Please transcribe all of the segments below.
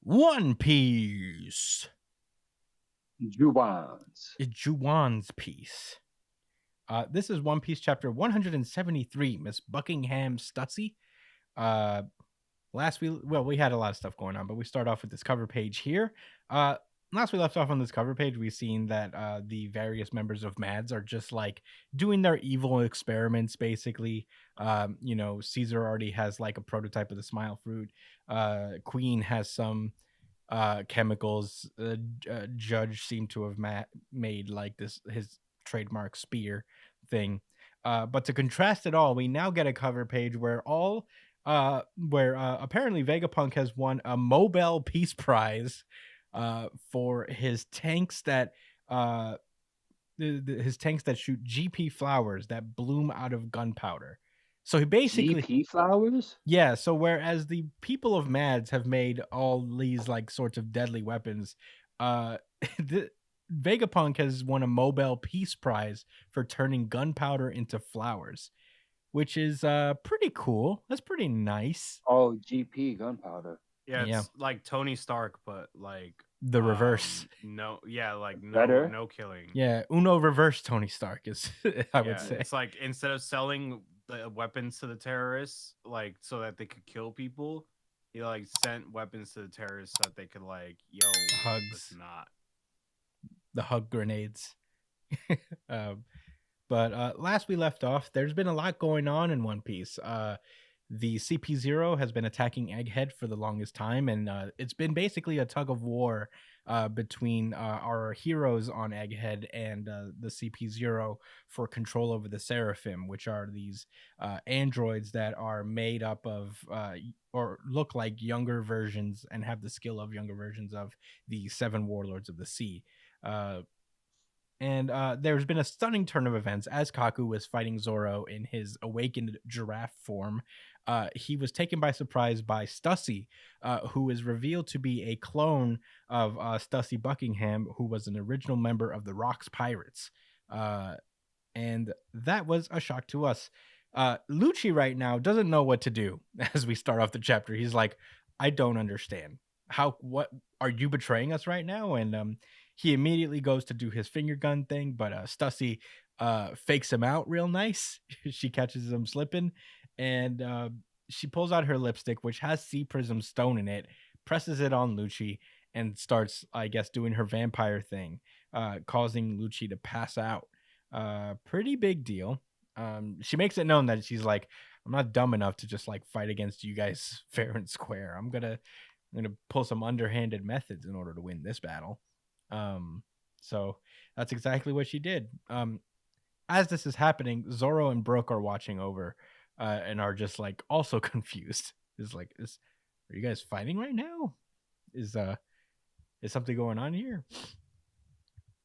One Piece. Juwans. Juwan's Piece. This is One Piece chapter 173, Miss Buckingham Stussy. We had a lot of stuff going on, but we start off with this cover page here. Last we left off on this cover page, we've seen that the various members of Mads are just like doing their evil experiments, basically. Caesar already has like a prototype of the smile fruit. Queen has some chemicals. Judge seemed to have made like this his trademark spear thing. But to contrast it all, we now get a cover page where apparently Vegapunk has won a Mobile Peace Prize for his tanks that his tanks that shoot GP flowers that bloom out of gunpowder. So he basically GP flowers? yeah, so whereas the people of Mads have made all these like sorts of deadly weapons, the Vegapunk has won a Mobile Peace Prize for turning gunpowder into flowers, which is pretty cool. That's pretty nice. Oh, GP gunpowder. Yeah, Yeah. it's like Tony Stark, but like The reverse. Better? no killing. Yeah, Uno reverse Tony Stark is I would Yeah, say. it's like instead of selling the weapons to the terrorists, like so that they could kill people, he like sent weapons to the terrorists so that they could like, Hugs. let's not. The hug grenades. But last we left off, there's been a lot going on in One Piece. The CP0 has been attacking Egghead for the longest time, and it's been basically a tug of war between our heroes on Egghead and the CP0 for control over the Seraphim, which are these androids that are made up of or look like younger versions and have the skill of younger versions of the seven warlords of the sea. And there's been a stunning turn of events as Kaku was fighting Zoro in his awakened giraffe form. He was taken by surprise by Stussy, who is revealed to be a clone of Stussy Buckingham, who was an original member of the Rocks Pirates. And that was a shock to us. Lucci right now doesn't know what to do as we start off the chapter. He's like, I don't understand. What are you betraying us right now? And he immediately goes to do his finger gun thing, but Stussy fakes him out real nice. She catches him slipping, and she pulls out her lipstick, which has Sea Prism Stone in it, presses it on Lucci, and starts, I guess, doing her vampire thing, causing Lucci to pass out. Pretty big deal. She makes it known that she's like, I'm not dumb enough to just like fight against you guys fair and square. I'm gonna pull some underhanded methods in order to win this battle. So that's exactly what she did. As this is happening, Zoro and Brook are watching over and are just like also confused. Are you guys fighting right now? Is something going on here?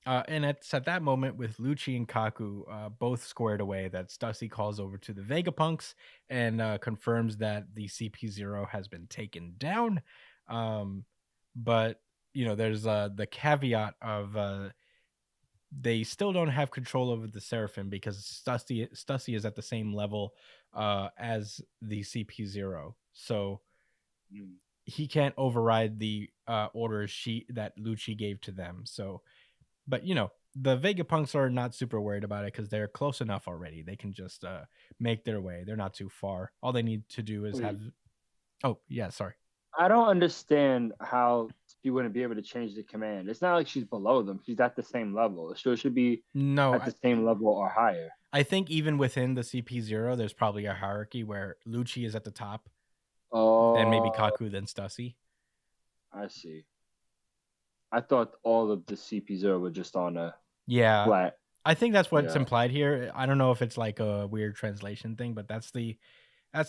And it's at that moment with Lucci and Kaku both squared away that Stussy calls over to the Vegapunks and confirms that the CP0 has been taken down. But there's the caveat of they still don't have control over the Seraphim because Stussy is at the same level as the CP0. So he can't override the orders that Lucci gave to them. So, but the Vegapunks are not super worried about it because they're close enough already. They can just make their way. They're not too far. All they need to do is have. Oh yeah, sorry. I don't understand how she wouldn't be able to change the command. It's not like she's below them. She's at the same level. So it should be at the same level or higher. I think even within the CP0, there's probably a hierarchy where Lucci is at the top. Oh. Then maybe Kaku, then Stussy. I see. I thought all of the CP0 were just on a flat. I think that's what's implied here. I don't know if it's like a weird translation thing, but that's the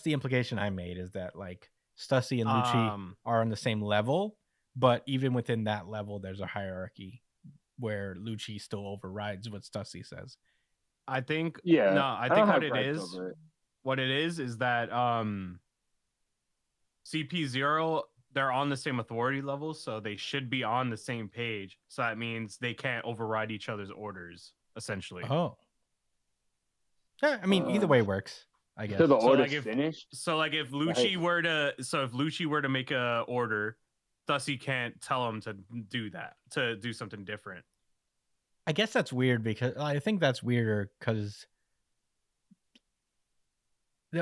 implication I made, is that like Stussy and Lucci are on the same level, but even within that level, there's a hierarchy where Lucci still overrides what Stussy says. I think what it is that CP0, they're on the same authority level, so they should be on the same page. So that means they can't override each other's orders, essentially. Oh. Yeah, I mean, either way works, I guess. So the order's finished? So like if Lucci were to make a order Stussy can't tell him to do that, to do something different. I guess that's weird because I think that's weirder because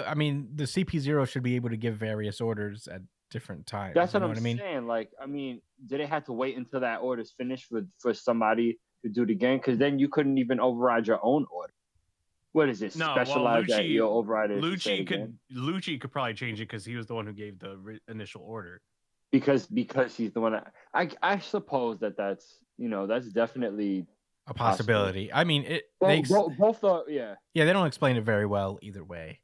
I mean the CP0 should be able to give various orders at different times. That's what you know I'm what I mean? saying. Like, I mean, did it have to wait until that order's finished for somebody to do it again? Because then you couldn't even override your own order. What is it? No, Specialized well, that you'll override it. Lucci could probably change it because he was the one who gave the initial order. Because he's the one. I suppose that's that's definitely a possibility. Possible. I mean, both are yeah. They don't explain it very well either way.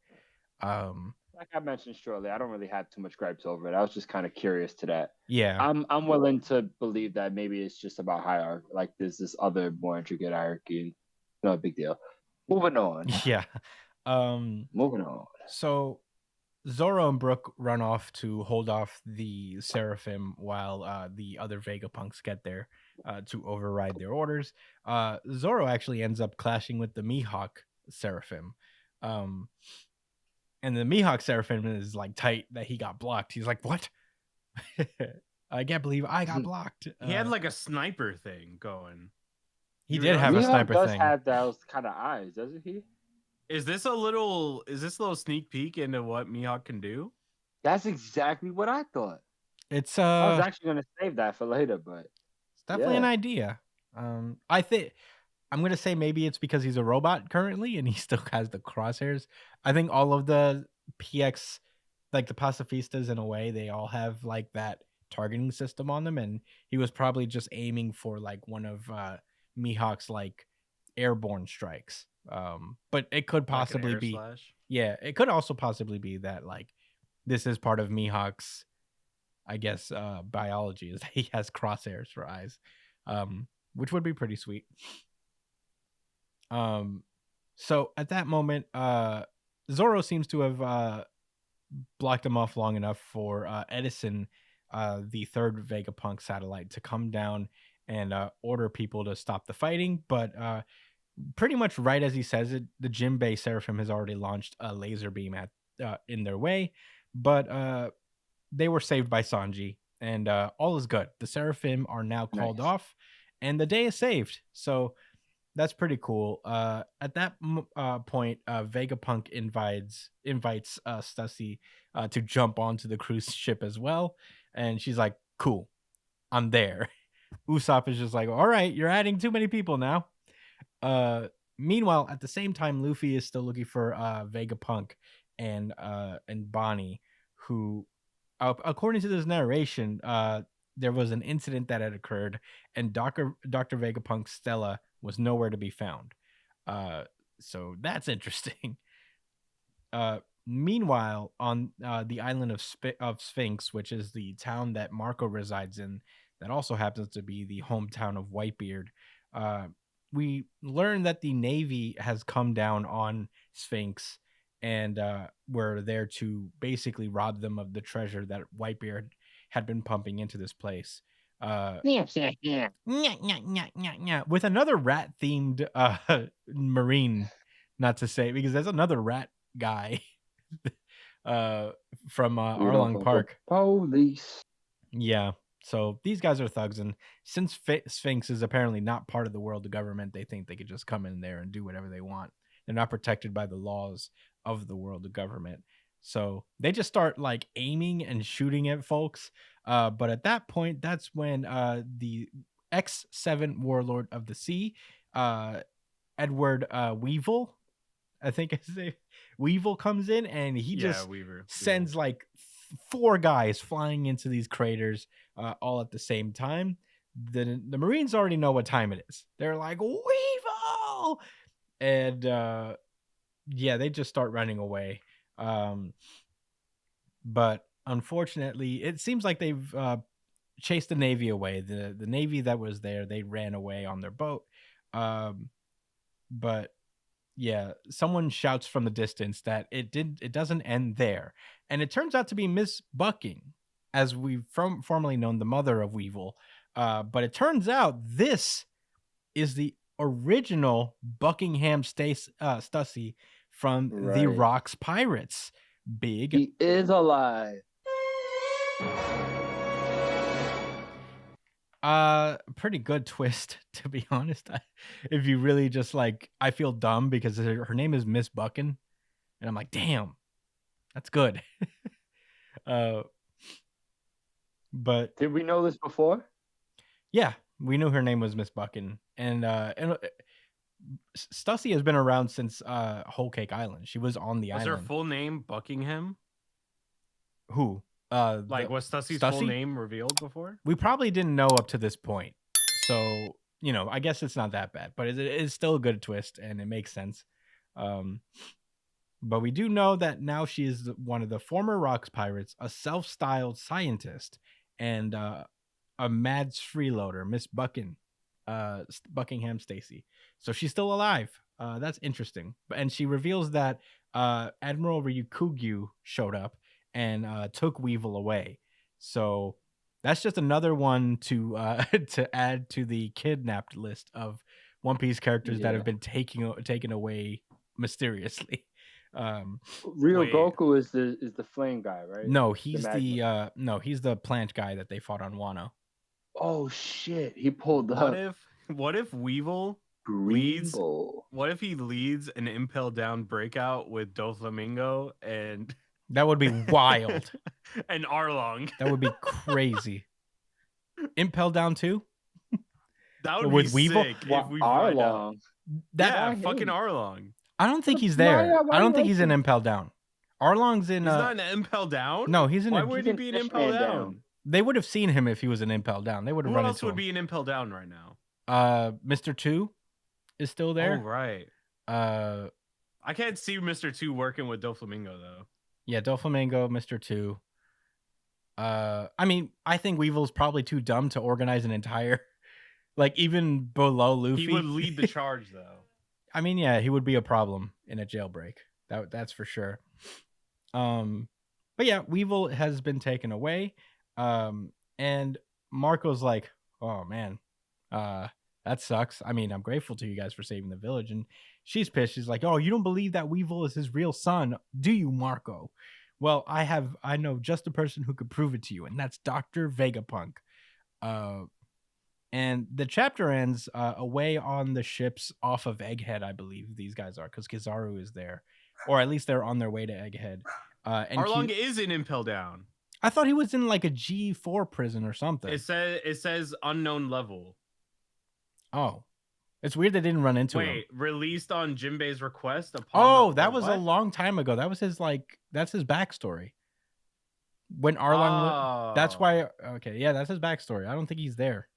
Like I mentioned shortly, I don't really have too much gripes over it. I was just kind of curious to that. Yeah, I'm willing to believe that maybe it's just about hierarchy. Like there's this other more intricate hierarchy. No big deal. Moving on. Yeah. Moving on. So Zoro and Brook run off to hold off the Seraphim while the other Vegapunks get there to override their orders. Zoro actually ends up clashing with the Mihawk Seraphim. And the Mihawk Seraphim is like tight that he got blocked. He's like, what? I can't believe I got blocked. He had like a sniper thing going. He did have a sniper thing. He does have those kind of eyes, doesn't he? Is this a little sneak peek into what Mihawk can do? That's exactly what I thought. It's I was actually gonna save that for later, but it's definitely an idea. I think I'm gonna say maybe it's because he's a robot currently and he still has the crosshairs. I think all of the PX, like the pacifistas in a way, they all have like that targeting system on them, and he was probably just aiming for like one of Mihawk's like airborne strikes. But it could possibly like be slash? Yeah, it could also possibly be that like this is part of Mihawk's, I guess, biology is that he has crosshairs for eyes, which would be pretty sweet. So at that moment, Zoro seems to have blocked him off long enough for Edison, the third Vegapunk satellite, to come down and order people to stop the fighting. But pretty much right as he says it, the Jinbei Seraphim has already launched a laser beam at in their way. But they were saved by Sanji, and all is good. The Seraphim are now called off, and the day is saved. So that's pretty cool. At that point, Vegapunk invites Stussy to jump onto the cruise ship as well, and she's like, "Cool, I'm there." Usopp is just like, "All right, you're adding too many people now." Meanwhile, at the same time, Luffy is still looking for Vegapunk and Bonnie, who, according to this narration, there was an incident that had occurred, and Dr. Vegapunk's Stella was nowhere to be found. So that's interesting. Meanwhile, on the island of Sphinx, which is the town that Marco resides in, that also happens to be the hometown of Whitebeard, we learn that the Navy has come down on Sphinx and were there to basically rob them of the treasure that Whitebeard had been pumping into this place. With another rat-themed marine, not to say, because there's another rat guy from Arlong Park. Police. Yeah. So these guys are thugs, and since Sphinx is apparently not part of the world government, they think they could just come in there and do whatever they want. They're not protected by the laws of the world government. So they just start like aiming and shooting at folks. But at that point, that's when the X7 warlord of the sea, Edward Weevil, I think his name, Weevil, comes in, and he just sends like 4 guys flying into these craters all at the same time. The Marines already know what time it is. They're like, Weevil! And yeah, they just start running away. But unfortunately, it seems like they've chased the Navy away. The Navy that was there, they ran away on their boat. But yeah, someone shouts from the distance that it doesn't end there. And it turns out to be Miss Bucking, as we've formerly known, the mother of Weevil. But it turns out this is the original Buckingham Stussy from the Rocks Pirates. Big. He is alive. Pretty good twist, to be honest. If you really just like, I feel dumb because her name is Miss Buckin, and I'm like, damn, that's good. uh, but did we know this before? Yeah, we knew her name was Miss Buckin, and Stussy has been around since Whole Cake Island. She was on the Was island. her full name Buckingham? Who? Like, was Stussy's full name revealed before? We probably didn't know up to this point. So, I guess it's not that bad, but it is still a good twist, and it makes sense. But we do know that now she is one of the former Rocks pirates, a self-styled scientist, and a Mads freeloader, Miss Buckingham Stacy. So she's still alive. That's interesting. And she reveals that Admiral Ryukugyu showed up and took Weevil away. So that's just another one to to add to the kidnapped list of One Piece characters that have been taken away mysteriously. Goku is the flame guy, right? No, he's he's the plant guy that they fought on Wano. Oh shit, he pulled up. What if Weevil leads? What if he leads an Impel Down breakout with Doflamingo and that would be wild. And Arlong. That would be crazy. Impel Down too? That would be Weevil? Sick if we Arlong. Fucking Arlong. I don't think he's there. I don't think he's in Impel Down. Arlong's in. He's not in Impel Down. No, he's in. Why would he be in Impel Down? They would have seen him if he was in Impel Down. They would have run into him. Who else would be in Impel Down right now? Mr. 2 is still there. Oh right. I can't see Mr. 2 working with Doflamingo though. Yeah, Doflamingo, Mr. 2. I mean, I think Weevil's probably too dumb to organize an entire, like even below Luffy. He would lead the charge though. I mean, yeah, he would be a problem in a jailbreak. That's for sure. But yeah, Weevil has been taken away. And Marco's like, oh man, that sucks. I mean, I'm grateful to you guys for saving the village. And she's pissed. She's like, oh, you don't believe that Weevil is his real son, do you, Marco? Well, I know just the person who could prove it to you, and that's Dr. Vegapunk. And the chapter ends away on the ships off of Egghead, I believe these guys are, because Kizaru is there. Or at least they're on their way to Egghead. And Arlong is in Impel Down. I thought he was in like a G4 prison or something. It says unknown level. Oh. It's weird they didn't run into him. Wait, released on Jinbei's request? That was a long time ago. That was that's his backstory. When Arlong... That's why... Okay, yeah, that's his backstory. I don't think he's there.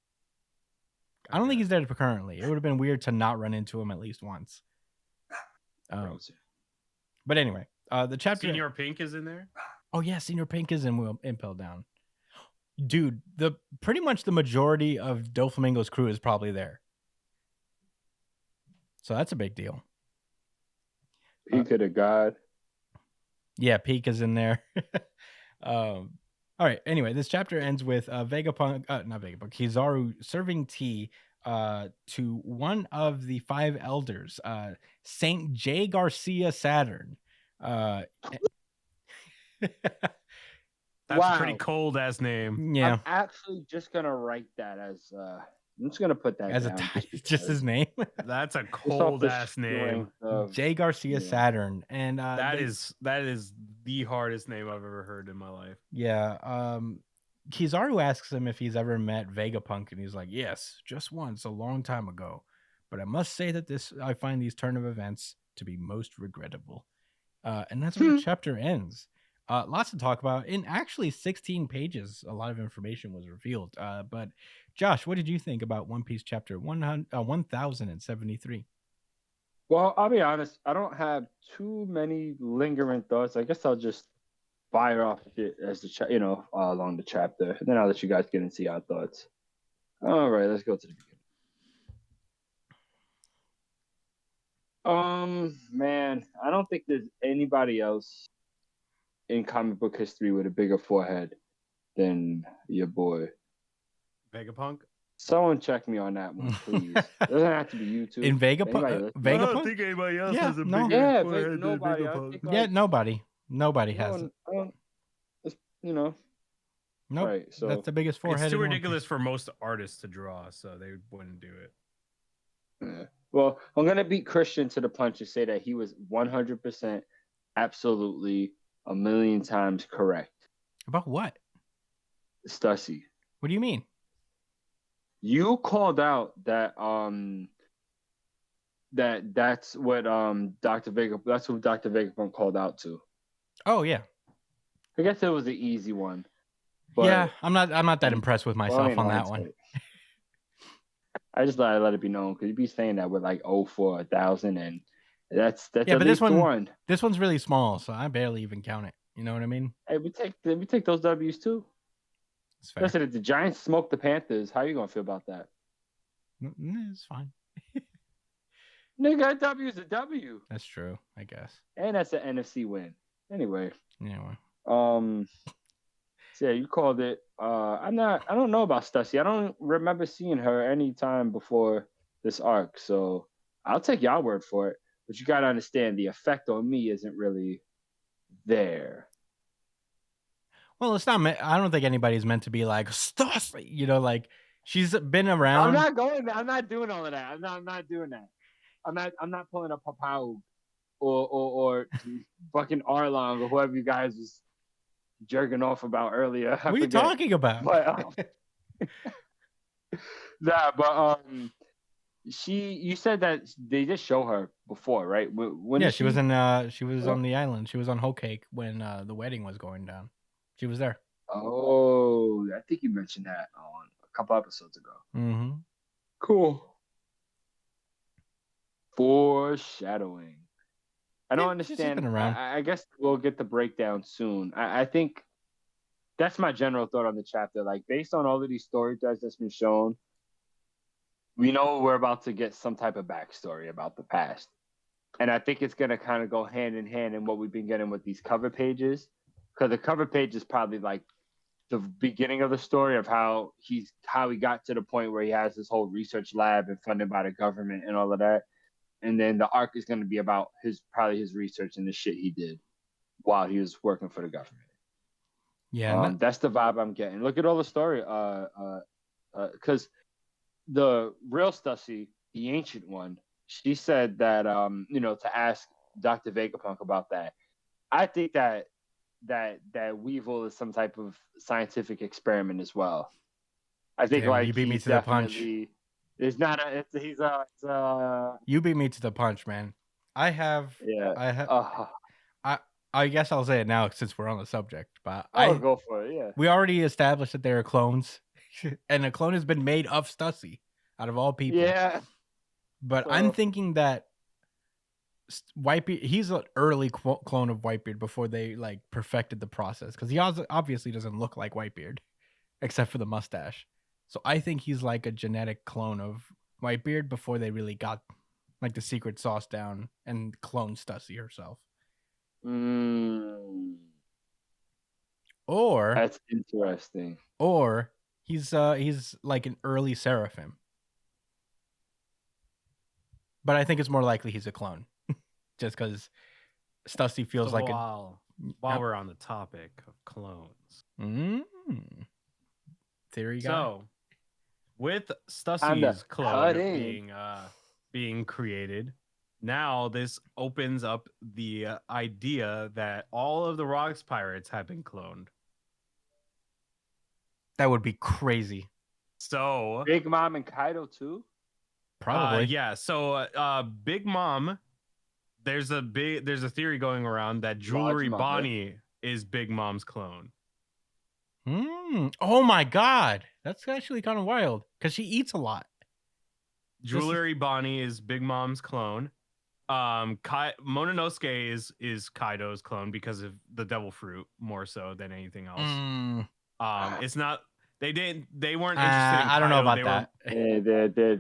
Okay. I don't think he's there currently. It would have been weird to not run into him at least once. But anyway, the chapter... Senior Pink is in there? Oh, yeah, Senior Pink is in Impel Down. Dude, pretty much the majority of Doflamingo's crew is probably there. So that's a big deal. Peak of the God. Yeah, Peak is in there. All right. Anyway, this chapter ends with Kizaru serving tea to one of the 5 elders, Saint J. Garcia Saturn. That's a pretty cold ass name. Yeah. I'm actually just gonna write that as I'm just gonna put that as down just his name. That's a cold ass name. J. Garcia Saturn. And that is the hardest name I've ever heard in my life. Yeah. Kizaru asks him if he's ever met Vegapunk, and he's like, yes, just once, a long time ago. But I must say that I find these turn of events to be most regrettable. And that's where the chapter ends. Lots to talk about. In actually 16 pages, a lot of information was revealed. But Josh, what did you think about One Piece chapter 1073? Well, I'll be honest. I don't have too many lingering thoughts. I guess I'll just fire off it as along the chapter, and then I'll let you guys get into your thoughts. All right, let's go to the beginning. Man, I don't think there's anybody else in comic book history with a bigger forehead than your boy Vegapunk. Someone check me on that one, please. It doesn't have to be you two. In Vegapunk? I don't think anybody else has a bigger forehead than Vegapunk. Nobody has it. Nope. Right. So That's the biggest forehead. It's too in One ridiculous Piece. for most artists to draw, so they wouldn't do it. yeah. Well, I'm gonna beat Christian to the punch and say that he was 100% absolutely a million times correct. About what? Stussy. What do you mean? You called out that that's what Dr. Vega that's what Dr. Vegapunk called out to. Oh yeah. I guess it was an easy one. But Yeah, I'm not that impressed with myself in on that one. hindsight, I just thought I'd let it be known because you'd be saying that with like 0 for 1,000, and that's Yeah, at but least one. this one's really small, so I barely even count it. You know what I mean? Hey, we take those W's too. It's fair. Listen, if the Giants smoke the Panthers, how you gonna feel about that? It's fine. Nigga, a W is a W, That's true, I guess. and that's an NFC win. Anyway, Anyway. so yeah, you called it. I don't know about Stussy. I don't remember seeing her any time before this arc, so I'll take y'all word for it. But you gotta understand the effect on me isn't really there. Well, it's not. I don't think anybody's meant to be like Stassi. You know, like she's been around. I'm not going there. I'm not doing all of that. I'm not doing that. I'm not pulling up Papaug or fucking Arlong or whoever you guys was jerking off about earlier. What are you talking about? But you said that they just show her before, right? When yeah, she was on the island. She was on Whole Cake when the wedding was going down. She was there. Oh, I think you mentioned that on a couple episodes ago. Mm-hmm. Cool. Foreshadowing. I don't understand. Been around. I guess we'll get the breakdown soon. I think that's my general thought on the chapter. Like, based on all of these story threads that's been shown, we know we're about to get some type of backstory about the past. And I think it's going to kind of go hand in hand in what we've been getting with these cover pages. Because the cover page is probably like the beginning of the story of how he got to the point where he has this whole research lab and funded by the government and all of that. And then the arc is going to be about his research and the shit he did while he was working for the government. Yeah, that's the vibe I'm getting. Look at all the story. Because the real Stussy, the ancient one, she said that to ask Dr. Vegapunk about that. I think that Weevil is some type of scientific experiment as well. I think you beat me to the punch. It's not a. He's a. You beat me to the punch, man. I have. I guess I'll say it now since we're on the subject. But I'll go for it. Yeah. We already established that there are clones, and a clone has been made of Stussy, out of all people. Yeah. But I'm thinking that Whitebeard, he's an early clone of Whitebeard before they like perfected the process, because he obviously doesn't look like Whitebeard, except for the mustache. So I think he's like a genetic clone of Whitebeard before they really got like the secret sauce down and cloned Stussy herself. Or that's interesting. Or he's like an early Seraphim. But I think it's more likely he's a clone. Just because Stussy feels like while we're on the topic of clones. Theory guy. So with Stussy's clone being created, now this opens up the idea that all of the Rocks pirates have been cloned. That would be crazy. So Big Mom and Kaido too? Probably. Yeah. So Big Mom, there's a theory going around that Jewelry Bonnie is Big Mom's clone. Oh my god. That's actually kind of wild because she eats a lot. Jewelry Bonnie is Big Mom's clone. Mononosuke is Kaido's clone because of the devil fruit more so than anything else. It's not they weren't interested in Kaido. I don't know about that.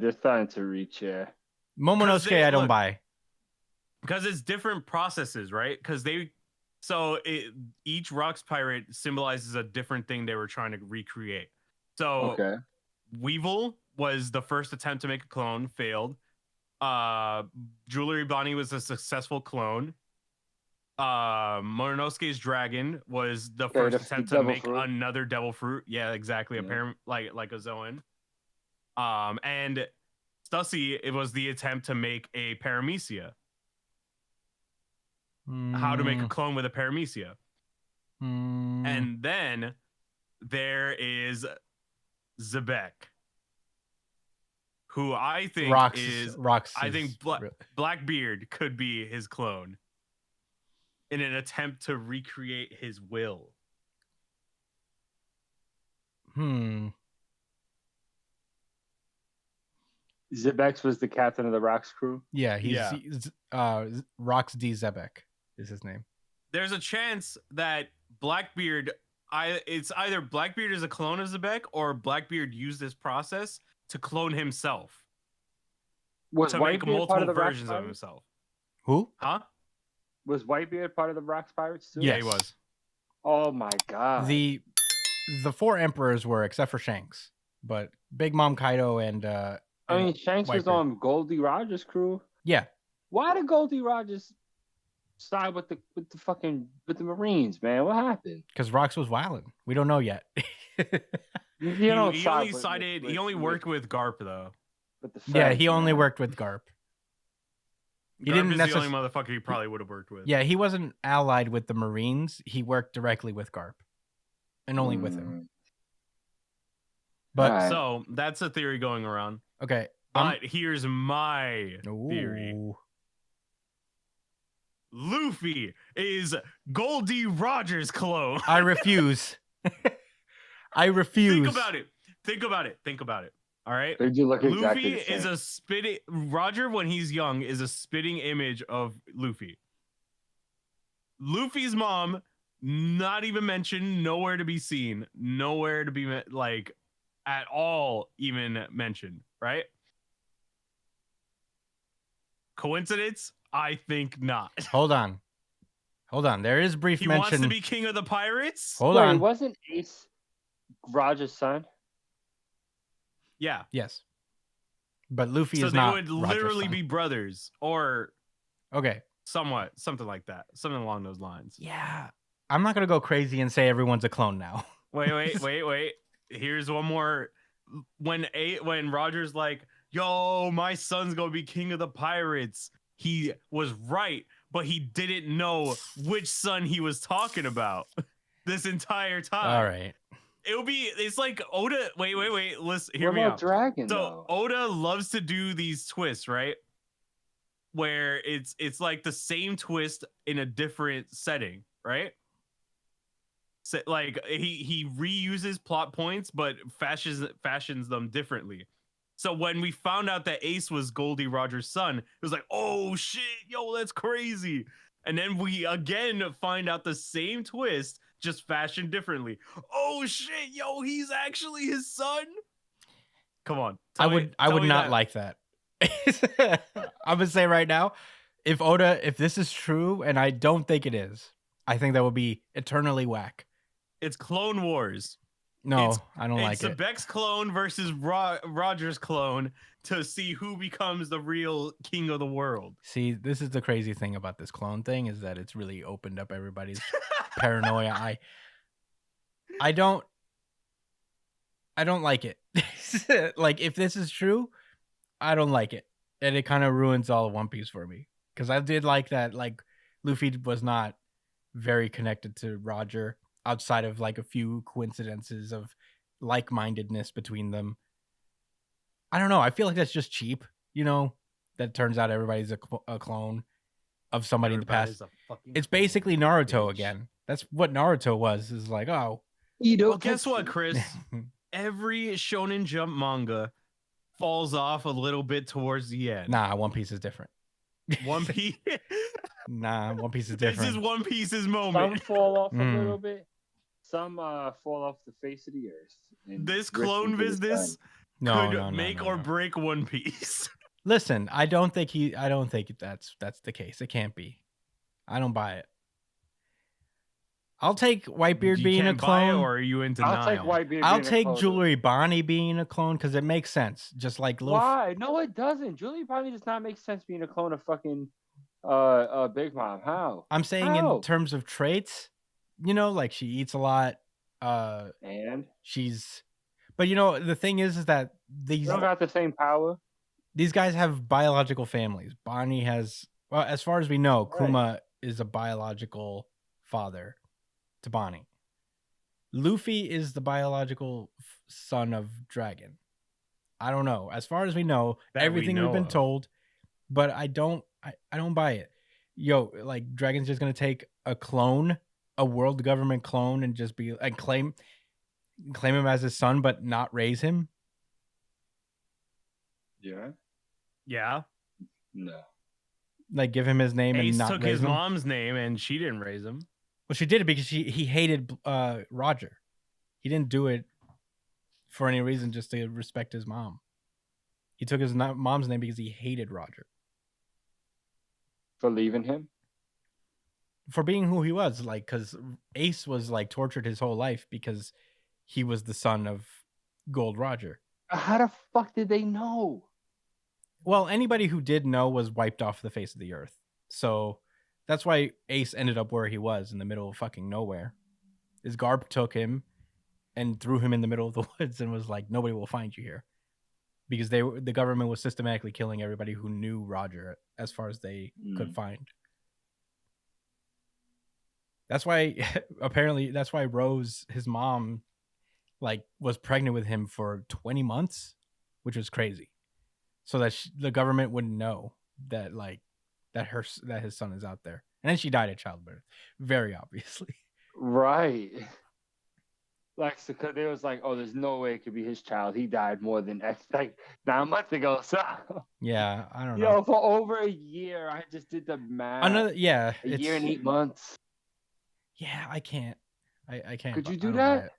They're starting to reach here. Momonosuke I don't buy. Because it's different processes, right? Because each Rocks pirate symbolizes a different thing they were trying to recreate. So Weevil was the first attempt to make a clone, failed. Jewelry Bonnie was a successful clone. Mononosuke's dragon was the first attempt to make another devil fruit. Yeah, exactly. Apparently, like a Zoan. And Stussy, it was the attempt to make a paramecia. How to make a clone with a paramecia. And then there is Zebek, who I think Blackbeard could be his clone in an attempt to recreate his will. Zebek was the captain of the Rocks crew. Yeah, he's Rocks D. Zebek is his name. There's a chance that Blackbeard, it's either Blackbeard is a clone of Zebek or Blackbeard used this process to clone himself. To make multiple versions of himself. Who? Huh? Was Whitebeard part of the Rocks Pirates too? Yeah, he was. Oh my god. The 4 emperors were, except for Shanks, but Big Mom Kaido and Shanks was on Goldie Rogers' crew. Yeah. Why did Goldie Rogers side with the Marines, man? What happened? Because Rocks was wilding. We don't know yet. He only worked with Garp though. He only worked with Garp. He didn't the only motherfucker he probably would have worked with. Yeah, he wasn't allied with the Marines. He worked directly with Garp, and only with him. But so that's a theory going around. Okay, but here's my theory. Luffy is Goldie Rogers' clone. I refuse. I refuse. Think about it. All right. They do look exactly Luffy is a spitting. Roger, when he's young, is a spitting image of Luffy. Luffy's mom, not even mentioned, nowhere to be seen, nowhere to be at all even mentioned. Right? Coincidence? I think not. Hold on. There is brief mention. He wants to be king of the pirates? Hold on. Wasn't Ace Roger's son? Yeah. Yes. But Luffy is not. So they would literally be brothers, or something like that, something along those lines. Yeah. I'm not gonna go crazy and say everyone's a clone now. Wait. Here's one more. When Roger's like, "Yo, my son's gonna be king of the pirates," he was right, but he didn't know which son he was talking about this entire time. All right. It's like Oda. Wait. Listen, hear me out. So Oda loves to do these twists, right? Where it's like the same twist in a different setting, right? So like he reuses plot points, but fashions them differently. So when we found out that Ace was Goldie Rogers' son, it was like, oh shit, yo, that's crazy. And then we again find out the same twist, just fashioned differently. Oh shit, yo, he's actually his son. Come on. I would not like that. I'm gonna say right now, if this is true, and I don't think it is, I think that would be eternally whack. It's Clone Wars. No, I don't like it. It's Zebek's clone versus Roger's clone to see who becomes the real king of the world. See, this is the crazy thing about this clone thing, is that it's really opened up everybody's paranoia. I don't like it. Like, if this is true, I don't like it. And it kind of ruins all of One Piece for me. Because I did like that, like, Luffy was not very connected to Roger outside of like a few coincidences of like-mindedness between them. I don't know. I feel like that's just cheap, you know, that turns out everybody's a clone of somebody in the past. It's basically Naruto again. That's what Naruto was, is like, oh. Well, guess what, Chris? Every Shonen Jump manga falls off a little bit towards the end. Nah, One Piece is different. One Piece? Nah, One Piece is different. This is One Piece's moment. Some fall off a little bit. Some fall off the face of the earth. This clone business could make or break One Piece. Listen, I don't think that's the case. It can't be. I don't buy it. I'll take Whitebeard being a clone. Or are you in denial? I'll take Whitebeard. I'll take Jewelry Bonnie being a clone because it makes sense. Just like Why? No, it doesn't. Jewelry Bonnie does not make sense being a clone of fucking Big Mom, how? I'm saying in terms of traits, like she eats a lot. And but the thing is that these don't got the same power. These guys have biological families. Bonnie has, well, as far as we know, right. Kuma is a biological father to Bonnie. Luffy is the biological son of Dragon. I don't know. As far as we know, everything we've been told, but I don't buy it. Yo, like Dragon's just gonna take a clone, a world government clone, and just be like claim him as his son, but not raise him. Yeah. Yeah. No. Like give him his name Ace and not took raise his him. mom's name and she didn't raise him. Well, she did it because he hated Roger. He didn't do it for any reason, just to respect his mom. He took his mom's name because he hated Roger. For leaving him? For being who he was, like, because Ace was like tortured his whole life because he was the son of Gold Roger. How the fuck did they know? Well, anybody who did know was wiped off the face of the earth. So that's why Ace ended up where he was, in the middle of fucking nowhere. His Garp took him and threw him in the middle of the woods and was like, nobody will find you here. Because the government was systematically killing everybody who knew Roger as far as they could find. That's why, apparently, Rose, his mom, like, was pregnant with him for 20 months, which was crazy. So that the government wouldn't know that, like, that his son is out there. And then she died at childbirth, very obviously. Right. Like, because it was like, oh, there's no way it could be his child. He died more than like 9 months ago. So yeah, I don't know. For over a year, I just did the math. A year and 8 months. Yeah, I can't. I can't. Could you do that?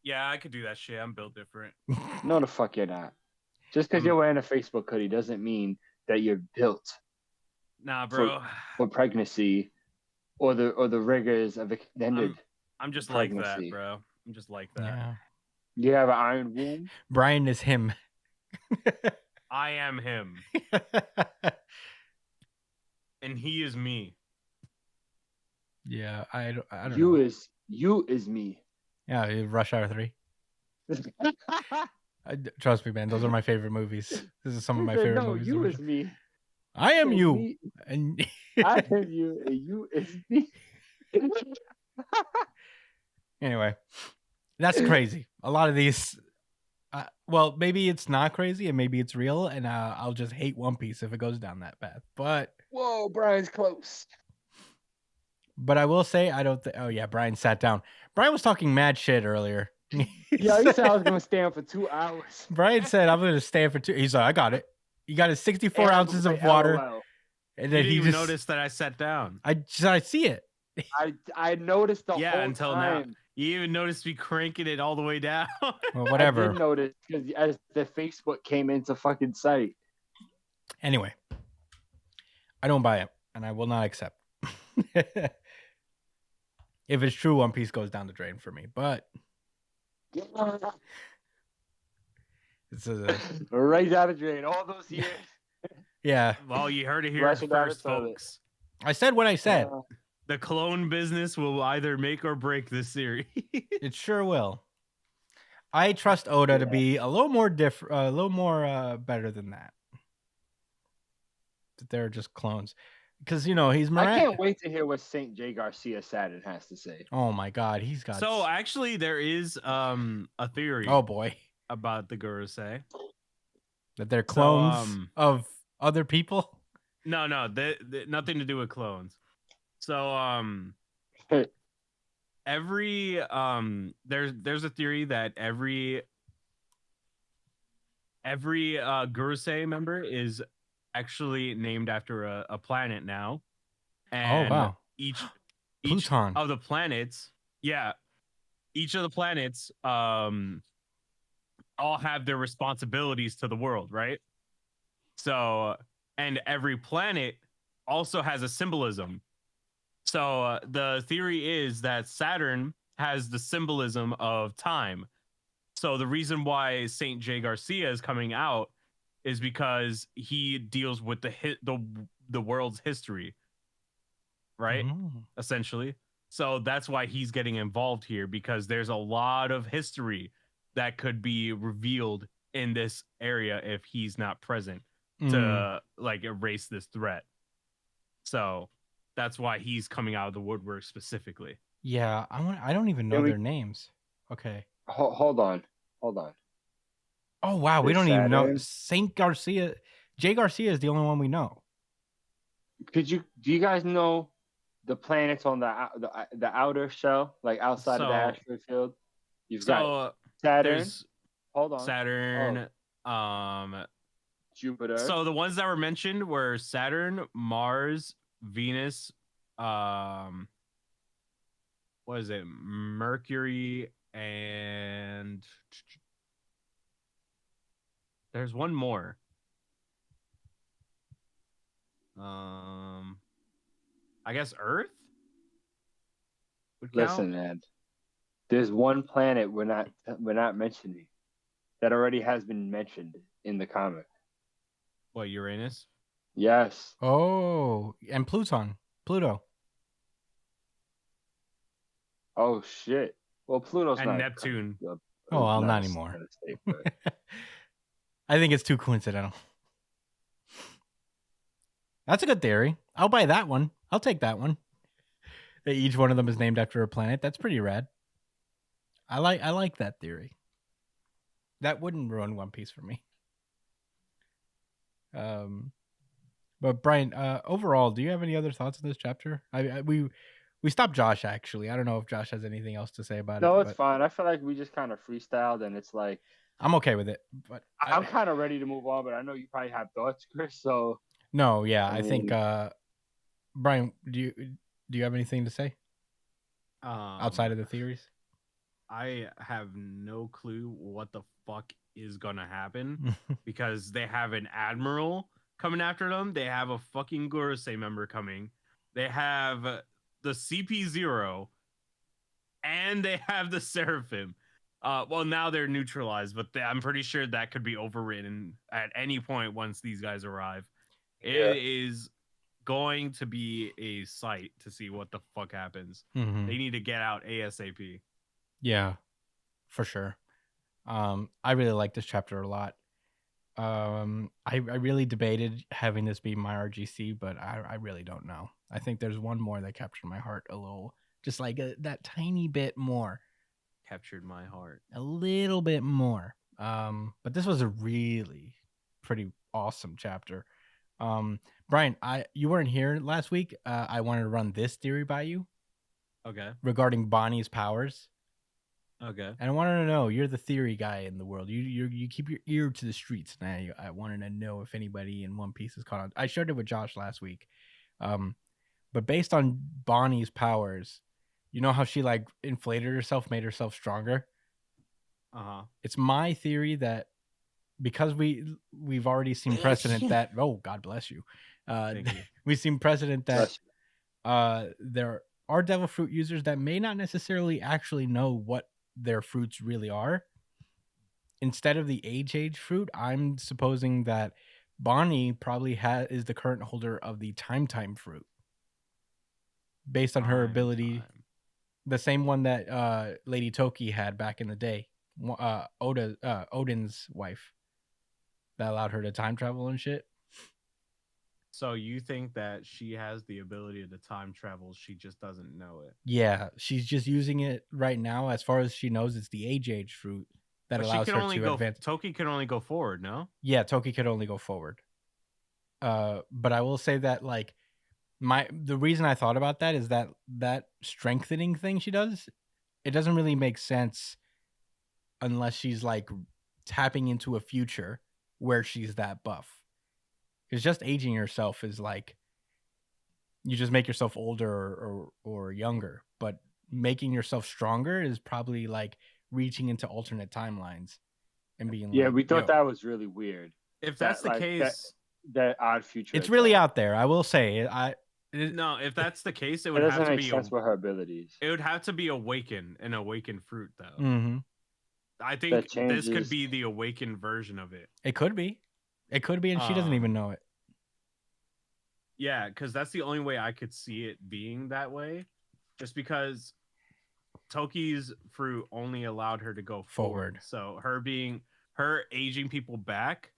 Yeah, I could do that shit. I'm built different. No, the fuck you're not. Just because you're wearing a Facebook hoodie doesn't mean that you're built. Nah, bro. For pregnancy, or the rigors of extended. I'm just pregnancy. Like that, bro. I'm just like that. Yeah. You have an iron womb? Brian is him. I am him. And he is me. Yeah, I don't know. You is me. Yeah, Rush Hour 3. Trust me, man. Those are my favorite movies. This is some of my favorite movies. You is me. I am you. And I am you, and you is me. Anyway, that's crazy. A lot of these, well, maybe it's not crazy and maybe it's real, and I'll just hate One Piece if it goes down that path. But whoa, Brian's close. But I will say, I don't think. Oh yeah, Brian sat down. Brian was talking mad shit earlier. Yeah, he said I was gonna stand for 2 hours. Brian said I'm gonna stand for 2. He's like, I got it. You got his 64 ounces of water. LOL. And then he noticed that I sat down. I see it. I noticed the whole until time. Now. You even noticed me cranking it all the way down. Well, whatever. I did notice because as the Facebook came into fucking sight. Anyway, I don't buy it, and I will not accept. If it's true, One Piece goes down the drain for me. But it's right down the drain. All those years. Yeah. Well, you heard it here first, folks. I said what I said. The clone business will either make or break this series. It sure will. I trust Oda to be a little more better than that. That they're just clones, because he's. I can't wait to hear what St. J. Garcia Saturn has to say. Oh my God, he's got. So actually, there is a theory. Oh boy, about the Gurusei. That they're clones of other people. No, nothing to do with clones. So every there's a theory that every Gurusei member is actually named after a planet now. And each Pluton. of the planets, each of the planets all have their responsibilities to the world, right? So, and every planet also has a symbolism. So the theory is that Saturn has the symbolism of time. So the reason why St. J. Garcia is coming out is because he deals with the world's history, right? Essentially. So that's why he's getting involved here, because there's a lot of history that could be revealed in this area if he's not present to like erase this threat. So that's why he's coming out of the woodwork specifically. Yeah, I don't even know their names. Okay. Hold on. Oh wow, we don't even know Saint Garcia. Jay Garcia is the only one we know. Do you guys know the planets on the outer shell, like outside of the asteroid field? You've got Saturn. Hold on. Saturn. Jupiter. So the ones that were mentioned were Saturn, Mars, Venus, what is it? Mercury, and there's one more. I guess Earth? Listen, man. There's one planet we're not mentioning that already has been mentioned in the comic. What, Uranus? Yes. Oh, and Pluto. Oh shit. Well, Pluto's and not Neptune. Not anymore. State, I think it's too coincidental. That's a good theory. I'll buy that one. I'll take that one. That each one of them is named after a planet. That's pretty rad. I like that theory. That wouldn't ruin One Piece for me. But Brian, overall, do you have any other thoughts on this chapter? We stopped Josh, actually. I don't know if Josh has anything else to say about it. No, it's fine. I feel like we just kind of freestyled, and it's like I'm okay with it. But I'm kind of ready to move on, but I know you probably have thoughts, Chris. So no, yeah, I think Brian, do you have anything to say outside of the theories? I have no clue what the fuck is gonna happen because they have an admiral coming after them. They have a fucking Gurusei member coming. They have the CP0, and they have the Seraphim. Well, now they're neutralized, but I'm pretty sure that could be overwritten at any point once these guys arrive. Yeah. It is going to be a sight to see what the fuck happens. They need to get out ASAP. Yeah, for sure. I really like this chapter a lot. I really debated having this be my RGC, but I really don't know. I think there's one more that captured my heart a little, just like that tiny bit more. Captured my heart a little bit more. But this was a really pretty awesome chapter. Brian, you weren't here last week. I wanted to run this theory by you. Okay. Regarding Bonnie's powers. Okay. And I wanted to know, you're the theory guy in the world. You keep your ear to the streets. And I wanted to know if anybody in One Piece is caught on. I shared it with Josh last week. But based on Bonnie's powers, you know how she like inflated herself, made herself stronger? It's my theory that because we've already seen precedent that God bless you. We've seen precedent that there are devil fruit users that may not necessarily actually know what their fruits really are. Instead of the age fruit, I'm supposing that Bonnie probably is the current holder of the time fruit, based on her ability, the same one that Lady Toki had back in the day, Odin's wife, that allowed her to time travel and shit. So you think that she has the ability to time travel, she just doesn't know it? Yeah, she's just using it right now. As far as she knows, it's the age fruit that allows her to advance. Toki can only go forward, no? Yeah, Toki could only go forward. But I will say that like the reason I thought about that is that strengthening thing she does, it doesn't really make sense unless she's like tapping into a future where she's that buff. Because just aging yourself is like, you just make yourself older or younger. But making yourself stronger is probably like reaching into alternate timelines and being like, we thought that was really weird. If that's the case, that odd future. It's really out there. I will say no, if that's the case, it would have to be sense for her abilities. It would have to be an awakened fruit though. Mm-hmm. I think this could be the awakened version of it. It could be. It could be, and she doesn't even know it. Yeah, because that's the only way I could see it being that way. Just because Toki's fruit only allowed her to go forward. So her aging people back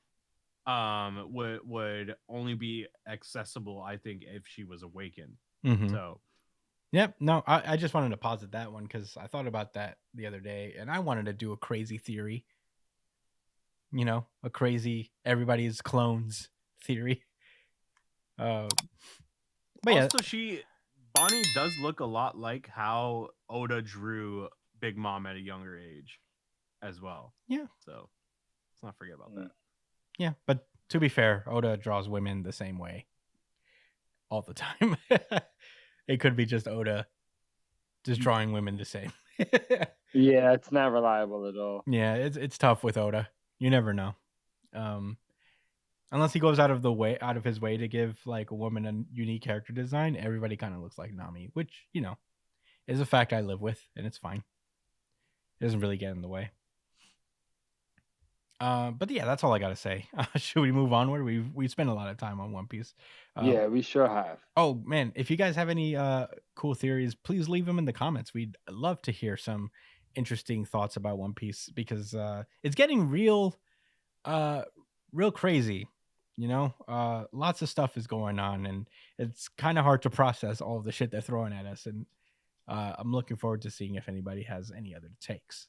would only be accessible, I think, if she was awakened. Mm-hmm. So yep. No, I just wanted to posit that one because I thought about that the other day, and I wanted to do a crazy theory. You know, a crazy everybody's clones theory. But also, Bonnie does look a lot like how Oda drew Big Mom at a younger age as well. Yeah. So let's not forget about that. Yeah, but to be fair, Oda draws women the same way all the time. It could be just Oda just drawing women the same. Yeah, it's not reliable at all. Yeah, it's tough with Oda. You never know. Unless he goes out of his way to give like a woman a unique character design, everybody kind of looks like Nami, which, you know, is a fact I live with, and it's fine. It doesn't really get in the way. But yeah, that's all I gotta say. Should we move onward? We spent a lot of time on One Piece. Yeah, we sure have. Oh man, if you guys have any cool theories, please leave them in the comments. We'd love to hear some interesting thoughts about One Piece because it's getting real crazy. You know, lots of stuff is going on, and it's kind of hard to process all of the shit they're throwing at us. And I'm looking forward to seeing if anybody has any other takes.